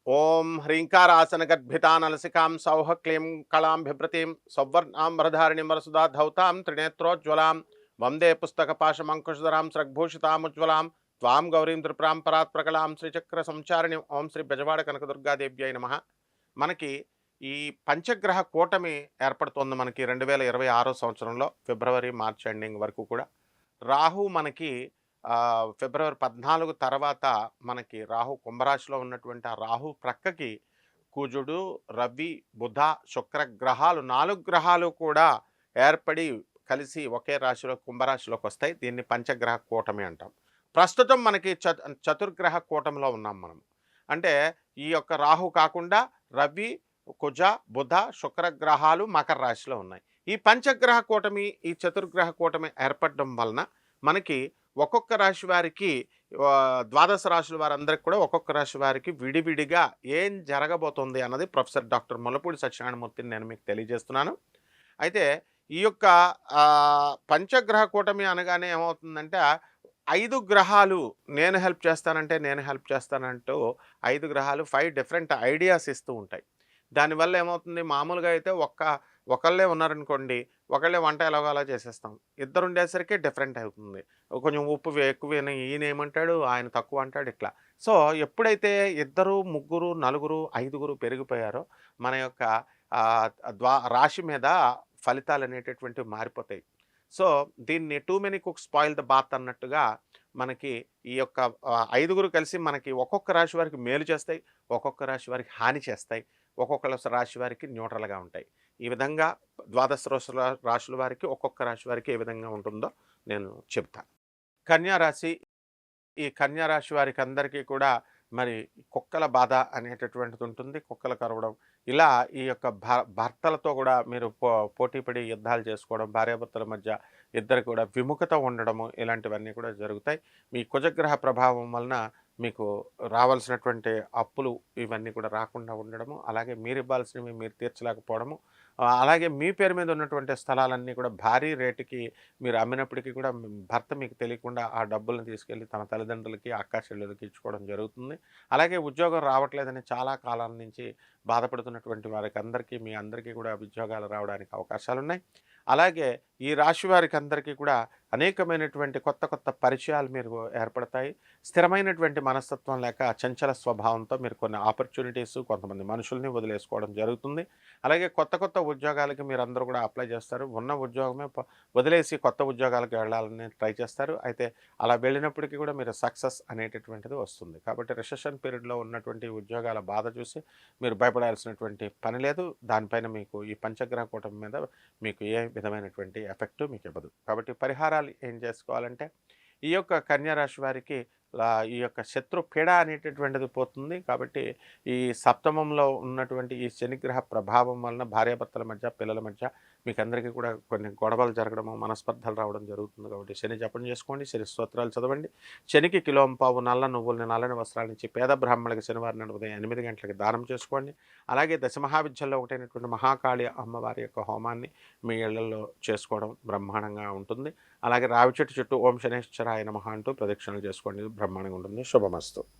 ఓం హ్రీంకారాసనగద్భితానలసికాం సౌః క్లీం కళాం బిభ్రతీం సౌవర్ణాంబరధారిణీం వరసుదా ధౌతాం త్రినేత్రోజ్వలాం వందే పుస్తకపాశమంకుశధరాం స్రగ్భూషితాముజ్వలాం త్వాం గౌరీం త్రిపురాం పరాత్ ప్రకలాం శ్రీచక్ర సంచారిణి ఓం శ్రీ బెజవాడ కనకదుర్గాదేవ్యై నమః. మనకి ఈ పంచగ్రహ కూటమి ఏర్పడుతోంది మనకి 2026 సంవత్సరంలో ఫిబ్రవరి మార్చ్ ఎండింగ్ వరకు కూడా. రాహు మనకి ఫిబ్రవరి 14 తర్వాత మనకి రాహు కుంభరాశిలో ఉన్నటువంటి ఆ రాహు ప్రక్కకి కుజుడు, రవి, బుధ, శుక్ర గ్రహాలు 4 గ్రహాలు కూడా ఏర్పడి కలిసి ఒకే రాశిలో కుంభరాశిలోకి వస్తాయి. దీన్ని పంచగ్రహ కూటమి అంటాం. ప్రస్తుతం మనకి చతుర్గ్రహ కూటమిలో ఉన్నాం మనం. అంటే ఈ యొక్క రాహు కాకుండా రవి, కుజ, బుధ, శుక్ర గ్రహాలు మకర రాశిలో ఉన్నాయి. ఈ పంచగ్రహ కూటమి, ఈ చతుర్గ్రహ కూటమి ఏర్పడడం వలన మనకి ఒక్కొక్క రాశి వారికి ద్వాదశ రాశుల వారందరికీ కూడా ఒక్కొక్క రాశి వారికి విడివిడిగా ఏం జరగబోతోంది అన్నది ప్రొఫెసర్ డాక్టర్ ముల్లపూడి సత్యనారాయణమూర్తిని నేను మీకు తెలియజేస్తున్నాను. అయితే ఈ యొక్క పంచగ్రహ కూటమి అనగానే ఏమవుతుందంటే 5 గ్రహాలు నేను హెల్ప్ చేస్తానంటే నేను హెల్ప్ చేస్తానంటూ 5 గ్రహాలు 5 డిఫరెంట్ ఐడియాస్ ఇస్తూ ఉంటాయి. దానివల్ల ఏమవుతుంది, మామూలుగా అయితే ఒకళ్ళే ఉన్నారనుకోండి, ఒకళ్ళే వంట ఎలాగో అలా చేసేస్తాం. ఇద్దరు ఉండేసరికి డిఫరెంట్ అవుతుంది. కొంచెం ఉప్పు ఎక్కువని ఈయన ఏమంటాడు, ఆయన తక్కువ అంటాడు ఇట్లా. సో ఎప్పుడైతే ఇద్దరు, ముగ్గురు, నలుగురు, ఐదుగురు పెరిగిపోయారో మన యొక్క రాశి మీద ఫలితాలు అనేటటువంటివి మారిపోతాయి. సో దీన్ని too many cooks spoil the bath అన్నట్టుగా మనకి ఈ యొక్క ఐదుగురు కలిసి మనకి ఒక్కొక్క రాశి వారికి మేలు చేస్తాయి, ఒక్కొక్క రాశి వారికి హాని చేస్తాయి, ఒక్కొక్క రాశి వారికి న్యూట్రల్గా ఉంటాయి. ఈ విధంగా ద్వాదశ రాశుల వారికి ఒక్కొక్క రాశి వారికి ఏ విధంగా ఉంటుందో నేను చెప్తాను. కన్యా రాశి, ఈ కన్యా రాశి వారికి అందరికీ కూడా మరి కుక్కల బాధ అనేటటువంటిది ఉంటుంది. కుక్కలు కరవడం, ఇలా ఈ యొక్క భర్తలతో కూడా మీరు పోటీపడి యుద్ధాలు చేసుకోవడం, భార్యాభర్తల మధ్య ఇద్దరు కూడా విముఖత ఉండడము, ఇలాంటివన్నీ కూడా జరుగుతాయి. మీ కుజగ్రహ ప్రభావం వలన మీకు రావాల్సినటువంటి అప్పులు ఇవన్నీ కూడా రాకుండా ఉండడము, అలాగే మీరు ఇవ్వాల్సినవి మీరు తీర్చలేకపోవడము, అలాగే మీ పేరు మీద ఉన్నటువంటి స్థలాలన్నీ కూడా భారీ రేటుకి మీరు అమ్మినప్పటికీ కూడా భర్త మీకు తెలియకుండా ఆ డబ్బులను తీసుకెళ్ళి తన తల్లిదండ్రులకి, అక్క చెల్లెలకి ఇచ్చుకోవడం జరుగుతుంది. అలాగే ఉద్యోగం రావట్లేదని చాలా కాలం నుంచి బాధపడుతున్నటువంటి వారికి అందరికీ, మీ అందరికీ కూడా ఉద్యోగాలు రావడానికి అవకాశాలున్నాయి. అలాగే ఈ రాశి వారికి అందరికీ కూడా అనేకమైనటువంటి కొత్త కొత్త పరిచయాలు మీరు ఏర్పడతాయి. స్థిరమైనటువంటి మనస్తత్వం లేక చంచల స్వభావంతో మీరు కొన్ని ఆపర్చునిటీస్, కొంతమంది మనుషుల్ని వదిలేసుకోవడం జరుగుతుంది. అలాగే కొత్త కొత్త ఉద్యోగాలకి మీరు అందరూ కూడా అప్లై చేస్తారు. ఉన్న ఉద్యోగమే వదిలేసి కొత్త ఉద్యోగాలకు వెళ్ళాలని ట్రై చేస్తారు. అయితే అలా వెళ్ళినప్పటికీ కూడా మీరు సక్సెస్ అనేటటువంటిది వస్తుంది. కాబట్టి రిసెషన్ పీరియడ్లో ఉన్నటువంటి ఉద్యోగాల బాధ చూసి మీరు భయపడాల్సినటువంటి పని లేదు. దానిపైన మీకు ఈ పంచగ్రహ కూటమి మీద మీకు ఏ విధమైనటువంటి ఎఫెక్ట్ మీకు ఇవ్వదు. కాబట్టి పరిహారాలు ఏం చేసుకోవాలంటే, ఈ యొక్క కన్యా రాశి వారికి ఈ యొక్క శత్రు పీడ అనేటటువంటిది పోతుంది. కాబట్టి ఈ సప్తమంలో ఉన్నటువంటి ఈ శనిగ్రహ ప్రభావం వలన భార్యాభర్తల మధ్య, పిల్లల మధ్య మీకు అందరికీ కూడా కొన్ని గొడవలు జరగడము, మనస్పర్ధలు రావడం జరుగుతుంది. కాబట్టి శని జపం చేసుకోండి, శని స్తోత్రాలు చదవండి. శనికి కిలోంపావు నల్ల నువ్వుల్ని, నల్లని వస్త్రాలనిచ్చి పేద బ్రాహ్మణులకి శనివారం నాడు ఉదయం 8 గంటలకి దానం చేసుకోండి. అలాగే దశమహావిద్యల్లో ఒకటైనటువంటి మహాకాళి అమ్మవారి యొక్క హోమాన్ని మీ ఇళ్లలో చేసుకోవడం బ్రహ్మాండంగా ఉంటుంది. అలాగే రావి చెట్టు చుట్టూ ఓం శనేశ్వరాయ నమః అంటూ ప్రదక్షిణలు చేసుకోండి, బ్రహ్మాండంగా ఉంటుంది. శుభమస్తు.